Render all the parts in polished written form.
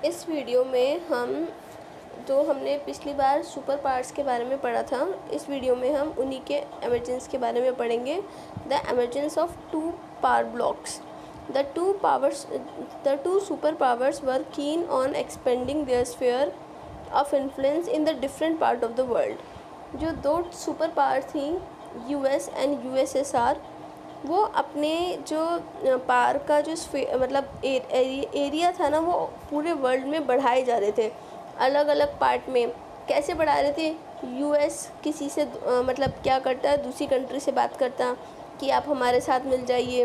इस वीडियो में हमने पिछली बार सुपर पावर्स के बारे में पढ़ा था। इस वीडियो में हम उन्हीं के एमर्जेंस के बारे में पढ़ेंगे। The emergence of two power blocks. The two super powers were keen on expanding their sphere of influence in the different part of the world. जो दो सुपर पावर थी, यूएस एंड यूएसएसआर, वो अपने जो पार का जो मतलब एरिया था ना, वो पूरे वर्ल्ड में बढ़ाए जा रहे थे अलग अलग पार्ट में। कैसे बढ़ा रहे थे? यूएस किसी से मतलब क्या करता है, दूसरी कंट्री से बात करता कि आप हमारे साथ मिल जाइए।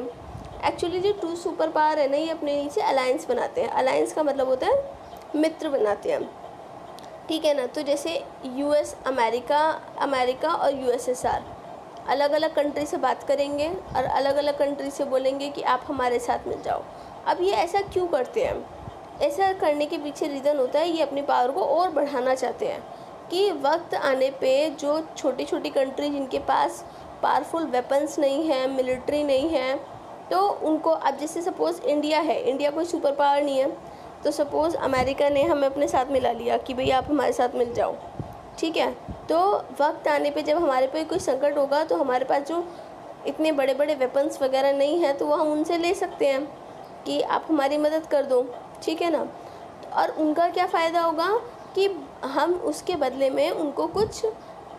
एक्चुअली जो टू सुपर पावर है ना, ये अपने नीचे अलायंस बनाते हैं। अलायंस का मतलब होता है मित्र बनाते हैं, ठीक है ना। तो जैसे यूएस अमेरिका और यूएसएसआर अलग अलग कंट्री से बात करेंगे और अलग अलग कंट्री से बोलेंगे कि आप हमारे साथ मिल जाओ। अब ये ऐसा क्यों करते हैं? ऐसा करने के पीछे रीज़न होता है, ये अपनी पावर को और बढ़ाना चाहते हैं कि वक्त आने पे जो छोटी छोटी कंट्री जिनके पास पावरफुल वेपन्स नहीं है, मिलिट्री नहीं है, तो उनको, अब जैसे सपोज़ इंडिया है, इंडिया कोई सुपर पावर नहीं है, तो सपोज़ अमेरिका ने हमें अपने साथ मिला लिया कि भई आप हमारे साथ मिल जाओ, ठीक है। तो वक्त आने पे जब हमारे पे कोई संकट होगा, तो हमारे पास जो इतने बड़े बड़े वेपन्स वगैरह नहीं है, तो वो हम उनसे ले सकते हैं कि आप हमारी मदद कर दो, ठीक है ना। और उनका क्या फ़ायदा होगा कि हम उसके बदले में उनको कुछ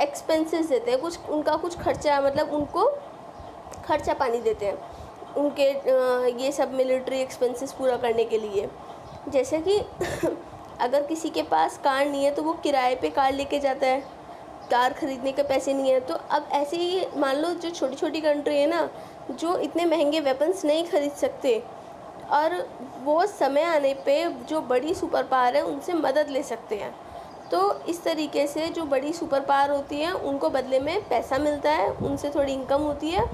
एक्सपेंसेस देते हैं, उनका कुछ खर्चा, मतलब उनको खर्चा पानी देते हैं उनके ये सब मिलिट्री एक्सपेंसेस पूरा करने के लिए। जैसे कि अगर किसी के पास कार नहीं है, तो वो किराए पे कार लेके जाता है, कार ख़रीदने के पैसे नहीं है। तो अब ऐसे ही मान लो, जो छोटी छोटी कंट्री है ना, जो इतने महंगे वेपन्स नहीं ख़रीद सकते, और वो समय आने पे जो बड़ी सुपर पावर है उनसे मदद ले सकते हैं। तो इस तरीके से जो बड़ी सुपर पावर होती है, उनको बदले में पैसा मिलता है, उनसे थोड़ी इनकम होती है,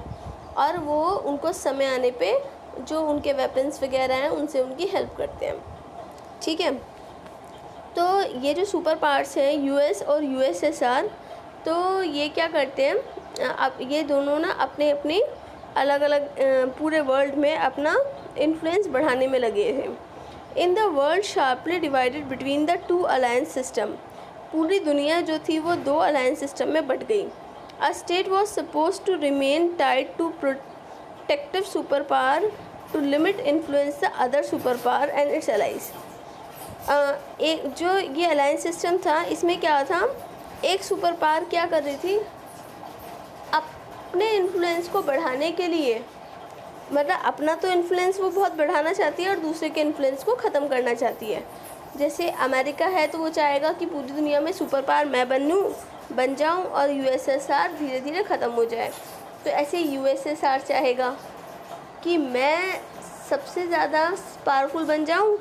और वो उनको समय आने पे जो उनके वेपन्स वगैरह हैं उनसे उनकी हेल्प करते हैं, ठीक है। तो ये जो सुपर पावर्स हैं, यूएस और यूएसएसआर, तो ये क्या करते हैं, अब ये दोनों ना अपने अपने अलग अलग पूरे वर्ल्ड में अपना इन्फ्लुएंस बढ़ाने में लगे हैं। In the world sharply divided between the two alliance system. पूरी दुनिया जो थी वो दो अलायंस सिस्टम में बट गई। A state was suppose to remain tied to protective super power to limit influence the other super power and its allies. एक जो ये अलायंस सिस्टम था, इसमें क्या था, एक सुपर पावर क्या कर रही थी, अपने इन्फ्लुएंस को बढ़ाने के लिए, मतलब अपना तो इन्फ्लुएंस वो बहुत बढ़ाना चाहती है और दूसरे के इन्फ्लुएंस को ख़त्म करना चाहती है। जैसे अमेरिका है, तो वो चाहेगा कि पूरी दुनिया में सुपर पावर मैं बन जाऊं और यूएसएसआर धीरे धीरे ख़त्म हो जाए। तो ऐसे यूएसएसआर चाहेगा कि मैं सबसे ज़्यादा पावरफुल बन जाऊं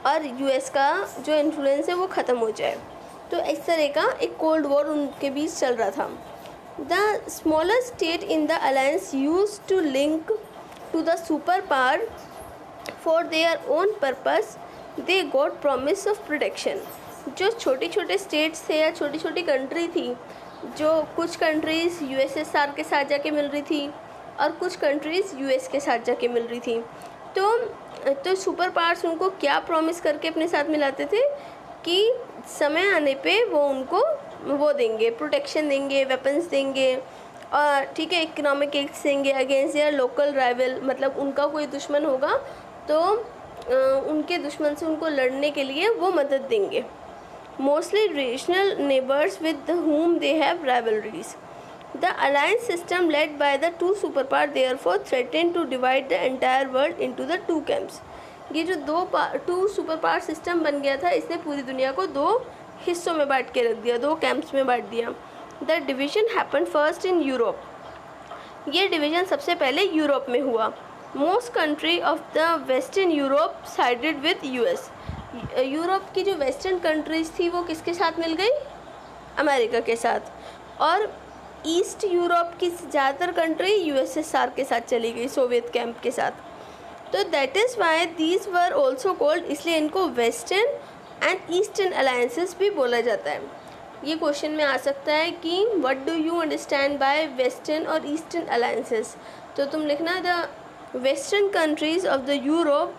और यूएस का जो इन्फ्लुएंस है वो ख़त्म हो जाए। तो इस तरह का एक कोल्ड वॉर उनके बीच चल रहा था। The smaller state in the alliance use to link to the super power for their own purpose, they got promise of protection. जो छोटे छोटे स्टेट्स थे या छोटी छोटी कंट्री थी, जो कुछ कंट्रीज़ यूएसएसआर के साथ जाके मिल रही थी और कुछ कंट्रीज़ यूएस के साथ जाके मिल रही थी, तो सुपर पावर्स उनको क्या प्रॉमिस करके अपने साथ मिलाते थे कि समय आने पे वो उनको वो देंगे, प्रोटेक्शन देंगे, वेपन्स देंगे, और ठीक है, इकोनॉमिक एड्स देंगे अगेंस्ट देयर लोकल राइवल। मतलब उनका कोई दुश्मन होगा तो उनके दुश्मन से उनको लड़ने के लिए वो मदद देंगे। Mostly regional neighbours with whom they have rivalries. The alliance system led by the two superpowers therefore threatened to divide the entire world into the two camps. ये जो टू सुपर पावर सिस्टम बन गया था, इसने पूरी दुनिया को दो हिस्सों में बांट के रख दिया, दो कैंप्स में बांट दिया। The division happen first in Europe. ये डिवीज़न सबसे पहले यूरोप में हुआ। Most country of the western Europe sided with US. Europe की जो वेस्टर्न कंट्रीज़ थी वो किसके साथ मिल गई? अमेरिका के साथ। और ईस्ट यूरोप की ज़्यादातर कंट्री यूएसएसआर के साथ चली गई, सोवियत कैंप के साथ। तो that is why these were also called, इसलिए इनको वेस्टर्न एंड ईस्टर्न अलायंसेस भी बोला जाता है। ये क्वेश्चन में आ सकता है कि what do you understand by western और ईस्टर्न अलायंसेस। तो तुम लिखना the Western countries of the Europe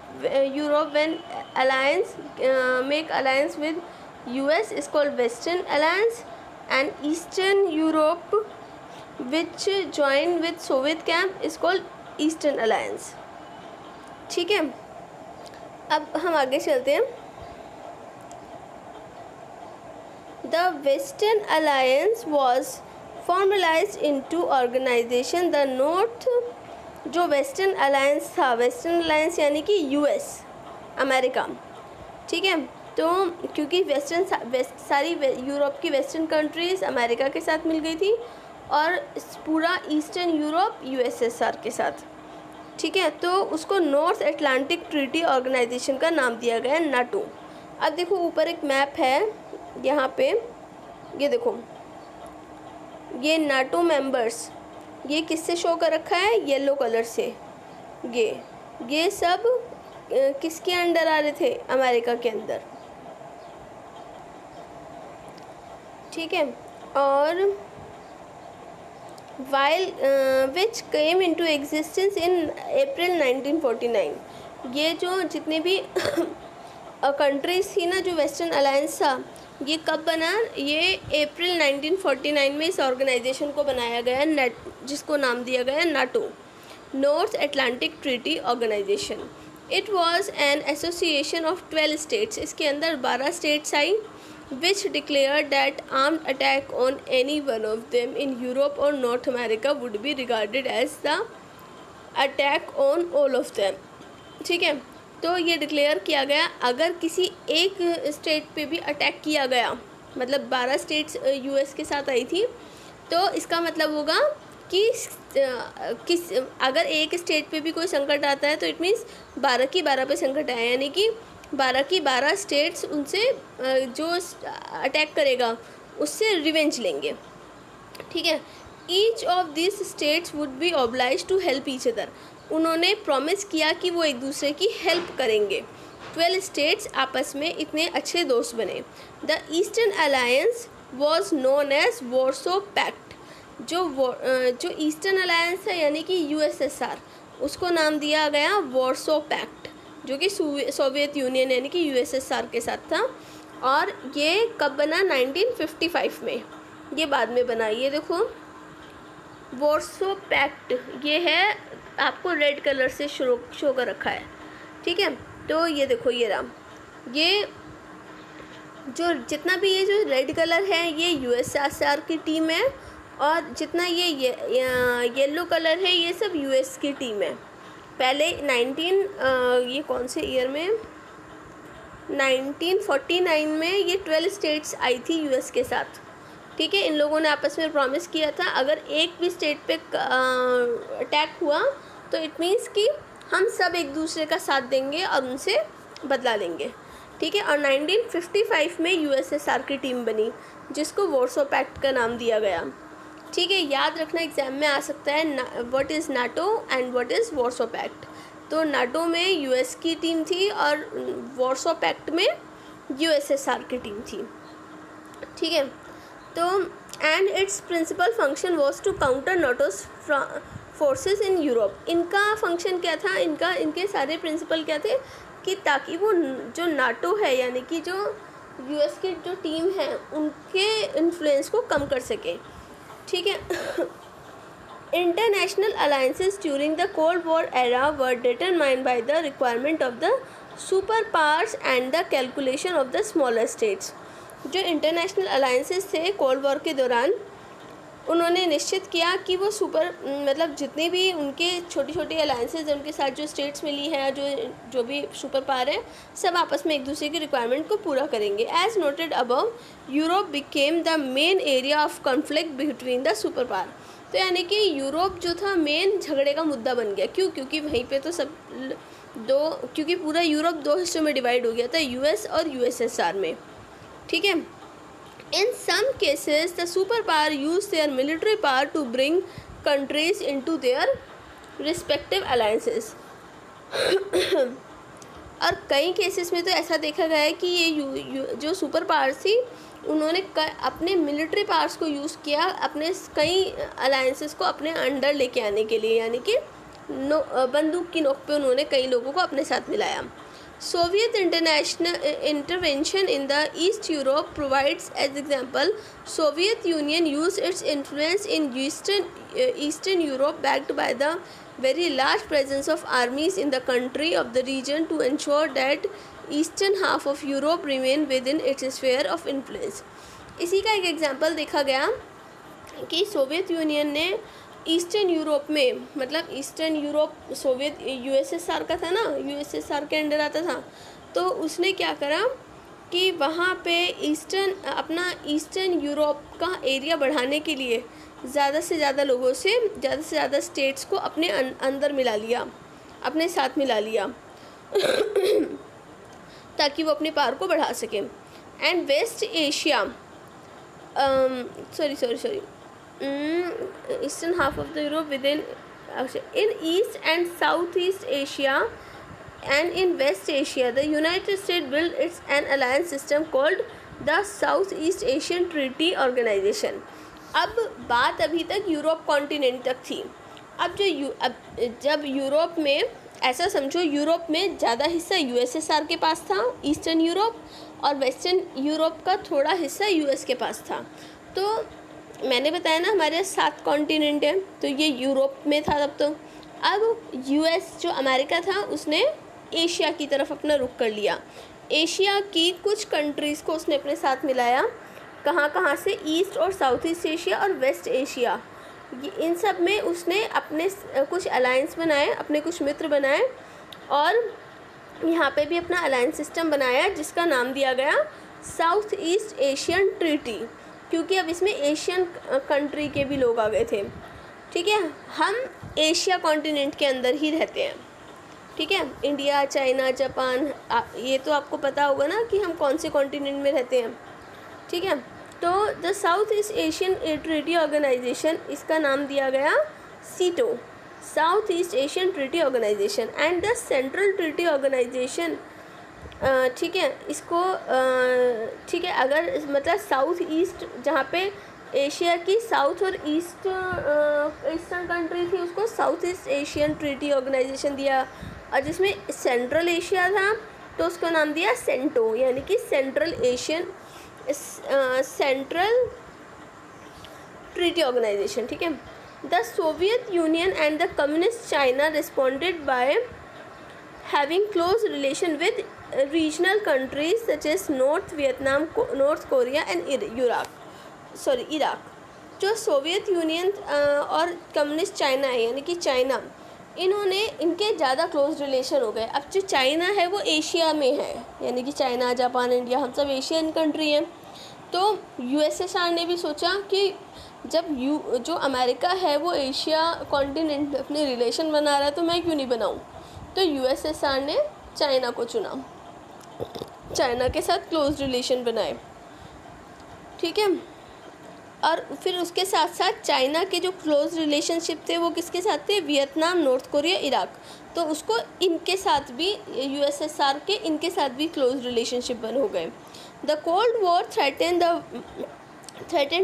when alliance make alliance with US is called Western Alliance, and Eastern Europe which join with Soviet camp is called Eastern Alliance. ठीक है, अब हम आगे चलते हैं. The Western Alliance was formalized into organization. The North, जो western alliance था, western alliance यानी कि यूएस, अमेरिका. ठीक है, तो क्योंकि सारी यूरोप की वेस्टर्न कंट्रीज़ अमेरिका के साथ मिल गई थी और पूरा ईस्टर्न यूरोप यूएसएसआर के साथ. ठीक है, तो उसको नॉर्थ अटलांटिक ट्रीटी ऑर्गेनाइजेशन का नाम दिया गया नाटो. अब देखो ऊपर एक मैप है यहाँ पे, ये देखो, ये नाटो मेंबर्स, ये किससे शो कर रखा है, येलो कलर से. ये सब किसके अंडर आ रहे थे, अमेरिका के अंदर. ठीक है, और while which came into existence in April 1949. ये जो जितने भी कंट्रीज थी ना, जो वेस्टर्न अलायंस था, ये कब बना, ये अप्रैल 1949 में इस ऑर्गेनाइजेशन को बनाया गया, जिसको नाम दिया गया NATO, north Atlantic treaty organisation. It was an association of 12 states. इसके अंदर 12 स्टेट्स आई, which declared that armed attack on any one of them in Europe or North America would be regarded as the attack on all of them. ठीक है, तो ये declare किया गया अगर किसी एक स्टेट पे भी अटैक किया गया, मतलब 12 स्टेट्स यूएस के साथ आई थी, तो इसका मतलब होगा कि अगर एक स्टेट पे भी कोई संकट आता है तो इट मीन्स 12 की 12 पे संकट आया, यानी कि 12 की 12 स्टेट्स उनसे जो अटैक करेगा उससे रिवेंज लेंगे. ठीक है, each of this states would be oblige to help each other. उन्होंने प्रॉमिस किया कि वो एक दूसरे की हेल्प करेंगे. 12 स्टेट्स आपस में इतने अच्छे दोस्त बने. The eastern alliance was known as Warsaw pact. जो ईस्टर्न अलायंस है यानी कि यूएसएसआर, उसको नाम दिया गया वॉर्सो पैक्ट, जो कि सोवियत यूनियन यानी कि यूएसएसआर के साथ था. और ये कब बना, 1955 में, ये बाद में बना. ये देखो वॉर्सो पैक्ट, ये है आपको रेड कलर से शो कर रखा है. ठीक है, तो ये देखो, ये रहा, ये जो जितना भी ये जो रेड कलर है ये यूएसएसआर की टीम है, और जितना ये येलो कलर है ये सब यूएस की टीम है. पहले ये कौन से ईयर में, 1949 में ये 12 स्टेट्स आई थी यूएस के साथ. ठीक है, इन लोगों ने आपस में प्रॉमिस किया था अगर एक भी स्टेट पे अटैक हुआ तो इट मीन्स कि हम सब एक दूसरे का साथ देंगे और उनसे बदला लेंगे. ठीक है, और 1955 में यूएसएसआर की टीम बनी जिसको वॉर्सो पैक्ट का नाम दिया गया. ठीक है, याद रखना एग्जाम में आ सकता है what is NATO and what is Warsaw Pact. तो नाटो में यूएस की टीम थी और वॉर्सो पैक्ट में यूएसएसआर की टीम थी. ठीक है, तो and its principal function was to counter NATO's forces in Europe. इनका फंक्शन क्या था, इनके सारे प्रिंसिपल क्या थे कि ताकि वो जो नाटो है यानी कि जो यूएस की जो टीम है उनके इन्फ्लुएंस को कम कर सके. ठीक है, international alliances during the cold war era were determined by the requirement of the super powers and the calculation of the smaller states. जो इंटरनेशनल अलायंसेस थे कोल्ड वॉर के दौरान, उन्होंने निश्चित किया कि वो मतलब जितने भी उनके छोटी छोटी अलायंसेस हैं उनके साथ जो स्टेट्स मिली है, जो भी सुपर पावर है, सब आपस में एक दूसरे की रिक्वायरमेंट को पूरा करेंगे. As noted above, Europe became the main area of conflict between the super power. तो यानी कि यूरोप जो था मेन झगड़े का मुद्दा बन गया. क्यों? क्योंकि वहीं पे तो क्योंकि पूरा यूरोप 2 हिस्सों में डिवाइड हो गया था, यूएस और यूएसएसआर में. ठीक है, in some cases the superpower use their military power to bring countries into their respective alliances. और कई केसेस में तो ऐसा देखा गया है कि ये जो सुपर पावर्स थी उन्होंने अपने मिलिट्री पावर्स को यूज़ किया अपने कई अलायंसेस को अपने अंडर लेके आने के लिए, यानी कि बंदूक की नोक पे उन्होंने कई लोगों को अपने साथ मिलाया। Soviet international intervention in the east Europe provides as example Soviet Union use its influence in eastern Europe backed by the very large presence of armies in the country of the region to ensure that eastern half of Europe remain within its sphere of influence। इसी का एक example देखा गया कि Soviet union ने eastern Europe में, मतलब eastern Europe Soviet USSR का था ना, यूएसएसआर के अंडर आता था, तो उसने क्या करा कि वहाँ पे ईस्टर्न यूरोप का एरिया बढ़ाने के लिए ज़्यादा से ज़्यादा लोगों से ज़्यादा से ज़्यादा स्टेट्स को अपने अंदर मिला लिया, अपने साथ मिला लिया ताकि वो अपने पावर को बढ़ा सकें। And west Asia eastern half of the Europe with in east and south east Asia and in West Asia, the United States built its an alliance system called the Southeast Asian Treaty Organization। अब बात अभी तक Europe continent तक थी। अब जब Europe में, ऐसा समझो यूरोप में ज़्यादा हिस्सा यूएसएसआर के पास था, ईस्टर्न यूरोप, और वेस्टर्न यूरोप का थोड़ा हिस्सा यूएस के पास था। तो मैंने बताया ना हमारे 7 कॉन्टिनेंट है, तो ये यूरोप में था तब। तो अब यूएस जो अमेरिका था उसने एशिया की तरफ अपना रुख कर लिया। एशिया की कुछ कंट्रीज़ को उसने अपने साथ मिलाया। कहाँ से? ईस्ट और साउथ ईस्ट एशिया और वेस्ट एशिया, इन सब में उसने अपने कुछ अलायंस बनाए, अपने कुछ मित्र बनाए, और यहाँ पे भी अपना अलायंस सिस्टम बनाया जिसका नाम दिया गया साउथ ईस्ट एशियन ट्रीटी, क्योंकि अब इसमें एशियन कंट्री के भी लोग आ गए थे। ठीक है, हम एशिया कॉन्टिनेंट के अंदर ही रहते हैं। ठीक है, इंडिया, चाइना, जापान, ये तो आपको पता होगा ना कि हम कौन से कॉन्टिनेंट में रहते हैं। ठीक है, तो the south east Asian treaty organisation, इसका नाम दिया गया SEATO, south east Asian treaty organisation. And the central treaty organisation, ठीक है, इसको ठीक है, अगर मतलब साउथ ईस्ट, जहाँ पे एशिया की साउथ और ईस्टर्न कंट्री थी, उसको south east Asian treaty organisation दिया, और जिसमें सेंट्रल एशिया था तो उसका नाम दिया सेंटो, यानी कि सेंट्रल ट्रीटी ऑर्गेनाइजेशन। ठीक है, the Soviet Union and the communist China responded by having close relation with regional countries such as north Vietnam, north Korea and Iraq. जो सोवियत यूनियन और कम्युनिस्ट चाइना है, यानी कि China, इनके ज़्यादा close relation हो गए। अब जो चाइना है वो एशिया में है, यानी कि चाइना, जापान, इंडिया, हम सब एशियन कंट्री हैं। तो यूएसएसआर ने भी सोचा कि जब जो अमेरिका है वो एशिया कॉन्टिनेंट में अपने रिलेशन बना रहा है, तो मैं क्यों नहीं बनाऊँ। तो यूएसएसआर ने चाइना को चुना, चाइना के साथ क्लोज रिलेशन बनाए। ठीक है, और फिर उसके साथ साथ चाइना के जो क्लोज रिलेशनशिप थे वो किसके साथ थे? Vietnam, north Korea, Iraq. तो उसको इनके साथ भी, यूएसएसआर के इनके साथ भी क्लोज रिलेशनशिप बन हो गए। The cold war threaten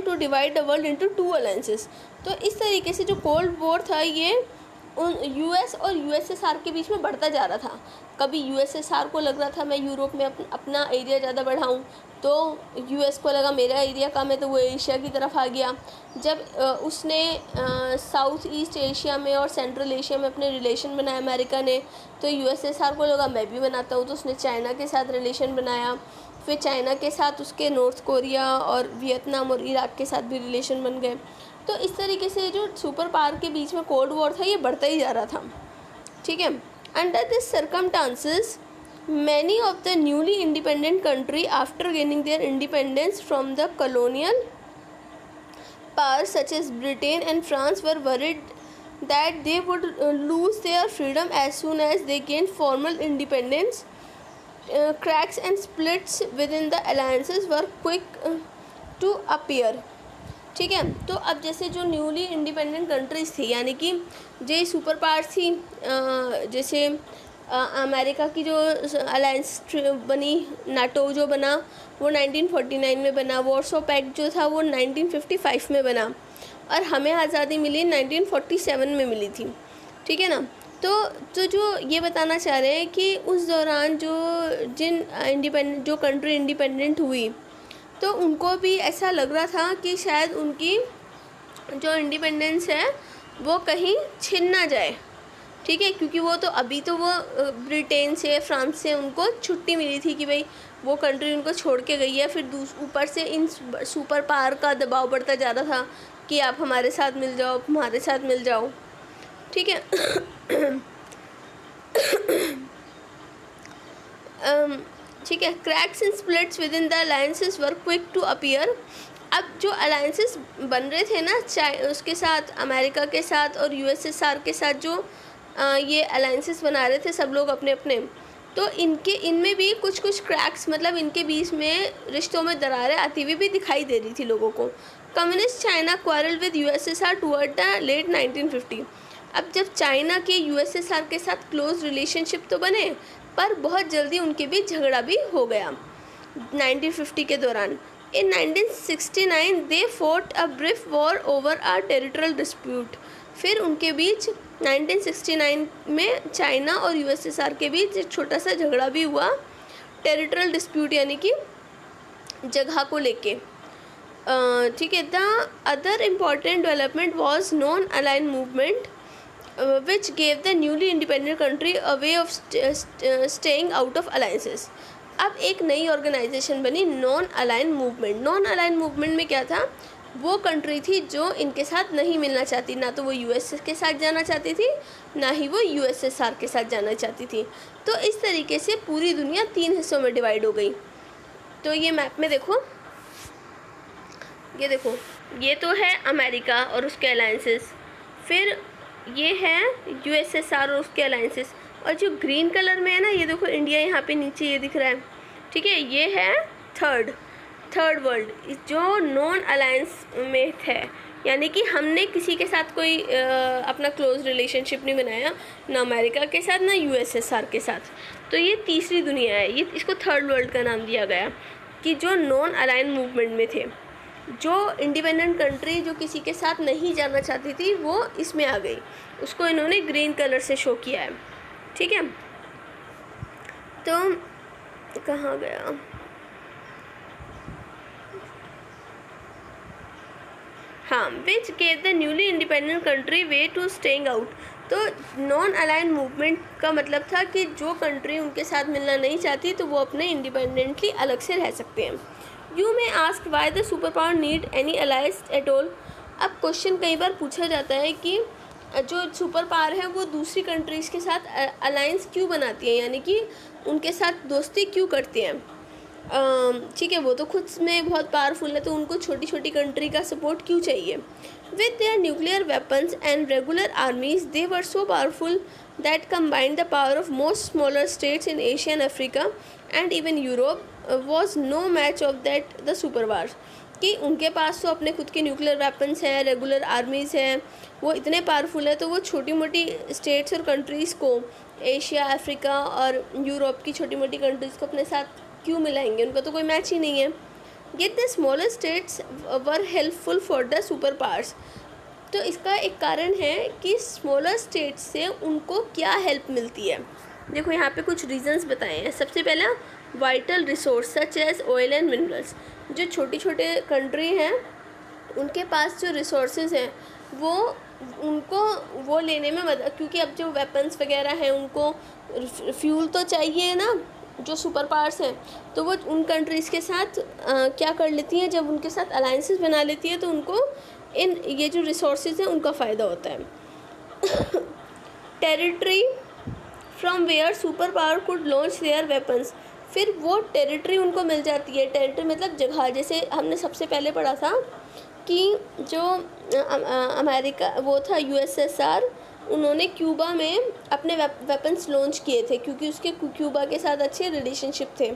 to divide the world into 2 alliances. तो इस तरीके से जो कोल्ड वॉर था ये उन यूएस और यूएसएसआर के बीच में बढ़ता जा रहा था। कभी यूएसएसआर को लग रहा था मैं यूरोप में अपना एरिया ज़्यादा बढ़ाऊँ, तो यूएस को लगा मेरा एरिया कम है, तो वो एशिया की तरफ आ गया। जब उसने साउथ ईस्ट एशिया में और सेंट्रल एशिया में अपने रिलेशन बनाए अमेरिका ने, तो यूएसएसआर को लगा मैं भी बनाता हूँ, तो उसने चाइना के साथ रिलेशन बनाया। फिर चाइना के साथ उसके नॉर्थ कोरिया और वियतनाम और इराक के साथ भी रिलेशन बन गए। तो इस तरीके से जो सुपर पावर के बीच में कोल्ड वॉर था ये बढ़ता ही जा रहा था। ठीक है, under this circumstances many of the newly independent country after gaining their independence from the colonial powers such as Britain and France were worried that they would lose their freedom as soon as they gained formal independence. Cracks and splits within the alliances were quick to appear। ठीक है, तो अब जैसे जो newly independent countries थी, यानी कि जो सुपर पावर थी, जैसे अमेरिका की जो अलायंस बनी, नाटो जो बना वो 1949 में बना, वॉर्सो पैक्ट जो था वो 1955 में बना, और हमें आज़ादी मिली 1947 में मिली थी। ठीक है ना, तो जो ये बताना चाह रहे हैं कि उस दौरान जो कंट्री इंडिपेंडेंट हुई तो उनको भी ऐसा लग रहा था कि शायद उनकी जो इंडिपेंडेंस है वो कहीं छिन ना जाए, ठीक है, क्योंकि वो तो अभी तो वो ब्रिटेन से फ्रांस से उनको छुट्टी मिली थी कि भाई वो कंट्री उनको छोड़ के गई है। फिर ऊपर से इन सुपर पावर का दबाव बढ़ता जा रहा था कि आप हमारे साथ मिल जाओ, हमारे साथ मिल जाओ, ठीक है। ठीक है, cracks and splits with in the alliances were quick to appear. अब जो अलायंसेस बन रहे थे ना उसके साथ, अमेरिका के साथ और यूएसएसआर के साथ जो ये अलायंसेस बना रहे थे सब लोग अपने अपने, तो इनमें भी कुछ कुछ क्रैक्स, मतलब इनके बीच में रिश्तों में दरारें आती हुई भी दिखाई दे रही थी लोगों को। Communist China quarrel with USSR toward the late 1950। अब जब चाइना के यूएसएसआर के साथ क्लोज रिलेशनशिप तो बने, पर बहुत जल्दी उनके बीच झगड़ा भी हो गया 1950 के दौरान। इन 1969 they fought a brief war over a territorial dispute. फिर उनके बीच 1969 में चाइना और यूएसएसआर के बीच एक छोटा सा झगड़ा भी हुआ, टेरिटोरियल डिस्प्यूट यानी कि जगह को लेके, ठीक है। The other important development was non align movement which gave the newly independent country a way of staying out of alliances। अब एक नई ऑर्गेनाइजेशन बनी, non align movement. Non align movement में क्या था, वो कंट्री थी जो इनके साथ नहीं मिलना चाहती, ना तो वो यूएस के साथ जाना चाहती थी, ना ही वो यूएसएसआर के साथ जाना चाहती थी। तो इस तरीके से पूरी दुनिया 3 हिस्सों में डिवाइड हो गई। तो ये मैप में देखो, ये देखो, ये तो है अमेरिका और उसके अलायंसेस, फिर ये है यूएसएसआर और उसके अलायंसेस, और जो ग्रीन कलर में है ना, ये देखो इंडिया यहाँ पे नीचे ये दिख रहा है, ठीक है, ये है थर्ड वर्ल्ड जो नॉन अलायंस में है, यानी कि हमने किसी के साथ कोई अपना क्लोज रिलेशनशिप नहीं बनाया, ना अमेरिका के साथ ना यूएसएसआर के साथ। तो ये तीसरी दुनिया है, ये इसको थर्ड वर्ल्ड का नाम दिया गया, कि जो नॉन अलाइन मूवमेंट में थे, जो इंडिपेंडेंट कंट्री जो किसी के साथ नहीं जाना चाहती थी वो इसमें आ गई, उसको इन्होंने ग्रीन कलर से शो किया है, ठीक है। तो कहाँ गया, हाँ, which gave the newly independent country way to staying out. तो नॉन अलाइन मूवमेंट का मतलब था कि जो कंट्री उनके साथ मिलना नहीं चाहती तो वो अपने इंडिपेंडेंटली अलग से रह सकते हैं। You may ask why the super power need any allies at all. अब क्वेश्चन कई बार पूछा जाता है कि जो सुपर पावर है वो दूसरी कंट्रीज़ के साथ अलायंस क्यों बनाती है, यानी कि उनके साथ दोस्ती क्यों करती हैं, ठीक है, वो तो खुद में बहुत पावरफुल है तो उनको छोटी छोटी कंट्री का सपोर्ट क्यों चाहिए। With their nuclear weapons and regular आर्मीज they were so powerful that combined the power of most smaller states in Asia and Africa and even Europe was no match of that the superpowers। कि उनके पास तो अपने खुद के nuclear weapons है, regular armies हैं, वो इतने पावरफुल है तो वो छोटी मोटी स्टेट्स और कंट्रीज़ को, एशिया, अफ्रीका और यूरोप की छोटी मोटी कंट्रीज़ को अपने साथ क्यों मिलाएंगे, उनका तो कोई मैच ही नहीं है। Yet the smaller states were helpful for the super powers. तो इसका एक कारण है कि स्मॉलर स्टेट्स से उनको क्या हेल्प मिलती है। देखो यहाँ पे कुछ रीजंस बताए हैं। सबसे पहला, vital resource such as oil and minerals. जो छोटे छोटे कंट्री हैं उनके पास जो रिसोर्सेज हैं वो उनको वो लेने में मदद, क्योंकि अब जो वेपन्स वगैरह हैं उनको फ्यूल तो चाहिए ना, जो सुपर पावर्स हैं, तो वो उन कंट्रीज़ के साथ क्या कर लेती हैं, जब उनके साथ अलायंसेस बना लेती है तो उनको इन ये जो रिसोर्सेज हैं उनका फ़ायदा होता है। Territory from where super power could launch their weapons. फिर वो टेरिटरी उनको मिल जाती है, टेरिटरी मतलब जगह। जैसे हमने सबसे पहले पढ़ा था कि जो अमेरिका वो था यूएसएसआर, उन्होंने क्यूबा में अपने वेपन्स लॉन्च किए थे क्योंकि उसके क्यूबा के साथ अच्छे रिलेशनशिप थे।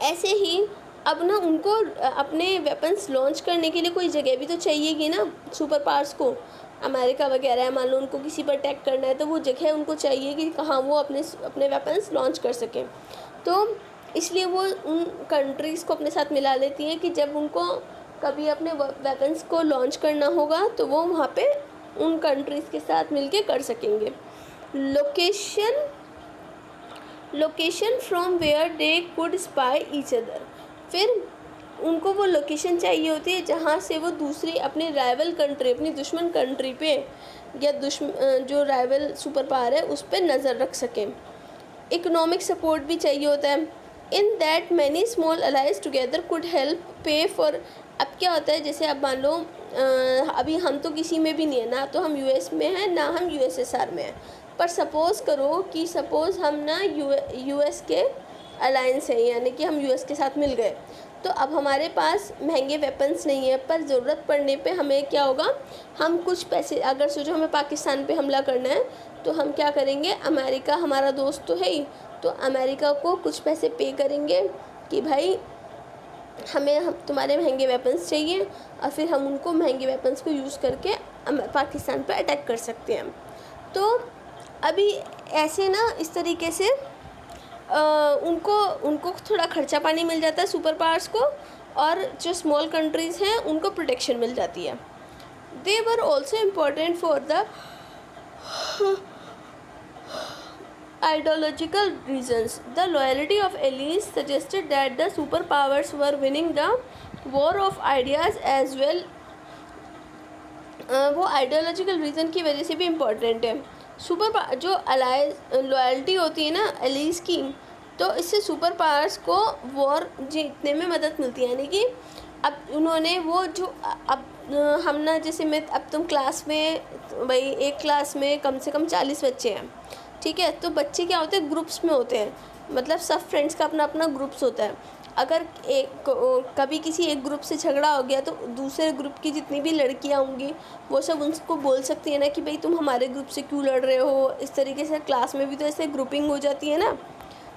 ऐसे ही अब ना उनको अपने वेपन्स लॉन्च करने के लिए कोई जगह भी तो चाहिएगी ना सुपर पावर्स को। अमेरिका वगैरह है, मान लो उनको किसी पर अटैक करना है तो वो जगह उनको चाहिए कि कहाँ वो अपने वेपन्स लॉन्च कर सकें। तो इसलिए वो उन कंट्रीज़ को अपने साथ मिला लेती हैं कि जब उनको कभी अपने वेपन्स को लॉन्च करना होगा तो वो वहाँ पे उन कंट्रीज़ के साथ मिलके कर सकेंगे। Location from where they could spy each other. फिर उनको वो लोकेशन चाहिए होती है जहाँ से वो दूसरी अपनी राइवल कंट्री, अपनी दुश्मन कंट्री पे या जो राइवल सुपर पावर है उस पर नज़र रख सकें। इकोनॉमिक सपोर्ट भी चाहिए होता है। In that many small allies together could help pay for. अब क्या होता है, जैसे अब मान लो अभी हम तो किसी में भी नहीं है ना, तो हम यूएस में हैं ना हम यूएसएसआर में हैं, पर सपोज़ करो कि हम ना यूएस के अलायंस है, यानी कि हम यूएस के साथ मिल गए, तो अब हमारे पास महंगे वेपन्स नहीं है, पर ज़रूरत पड़ने पे हमें क्या होगा, हम कुछ पैसे, अगर सोचो हमें पाकिस्तान पे हमला करना है तो हम क्या करेंगे, अमेरिका हमारा दोस्त तो है ही, तो अमेरिका को कुछ पैसे पे करेंगे कि भाई हम तुम्हारे महंगे वेपन्स चाहिए, और फिर हम उनको महंगे वेपन्स को यूज़ करके पाकिस्तान पर अटैक कर सकते हैं। तो अभी ऐसे ना इस तरीके से उनको थोड़ा खर्चा पानी मिल जाता है सुपर पावर्स को, और जो स्मॉल कंट्रीज़ हैं उनको प्रोटेक्शन मिल जाती है। They were also important for the ideological reasons. The loyalty of allies suggested that the superpowers were winning the war of ideas as well. वो आइडियोलॉजिकल रीज़न की वजह से भी इम्पॉर्टेंट है। जो लॉयल्टी होती है ना एलीज की, तो इससे सुपर पावर्स को वॉर जीतने में मदद मिलती है। यानी कि अब उन्होंने वो जो अब हम ना, जैसे मैं अब तुम क्लास में, भाई एक क्लास में कम से कम 40 बच्चे हैं, ठीक है, तो बच्चे क्या होते हैं, ग्रुप्स में होते हैं, मतलब सब फ्रेंड्स का अपना अपना ग्रुप्स होता है। अगर कभी किसी एक ग्रुप से झगड़ा हो गया तो दूसरे ग्रुप की जितनी भी लड़कियां होंगी वो सब उनको बोल सकती है ना कि भाई तुम हमारे ग्रुप से क्यों लड़ रहे हो। इस तरीके से क्लास में भी तो ऐसे ग्रुपिंग हो जाती है ना,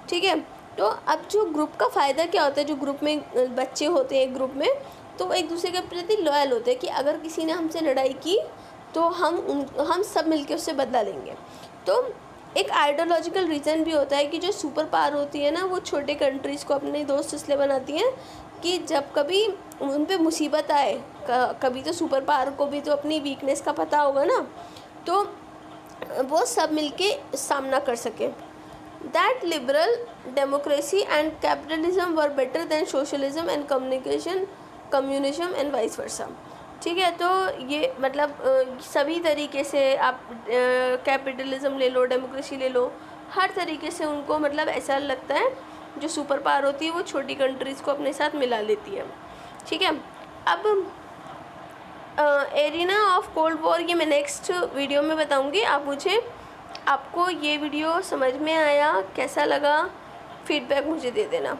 ठीक है। तो अब जो ग्रुप का फ़ायदा क्या होता है, जो ग्रुप में बच्चे होते हैं एक ग्रुप में, तो वो एक दूसरे के प्रति लॉयल होते हैं कि अगर किसी ने हमसे लड़ाई की तो हम सब मिलकर उससे बदला लेंगे। तो एक आइडियोलॉजिकल रीज़न भी होता है कि जो सुपर पावर होती है ना, वो छोटे कंट्रीज़ को अपने दोस्त इसलिए बनाती हैं कि जब कभी उन पे मुसीबत आए, कभी तो सुपर पावर को भी तो अपनी वीकनेस का पता होगा ना, तो वो सब मिलके सामना कर सकें। That liberal democracy and capitalism were better than socialism and communism and vice versa. ठीक है, तो ये मतलब सभी तरीके से आप कैपिटलिज्म ले लो, डेमोक्रेसी ले लो, हर तरीके से उनको मतलब ऐसा लगता है जो सुपर पावर होती है वो छोटी कंट्रीज़ को अपने साथ मिला लेती है। ठीक है, अब एरिना ऑफ कोल्ड वॉर ये मैं नेक्स्ट वीडियो में बताऊंगी। आपको ये वीडियो समझ में आया, कैसा लगा, फीडबैक मुझे दे देना।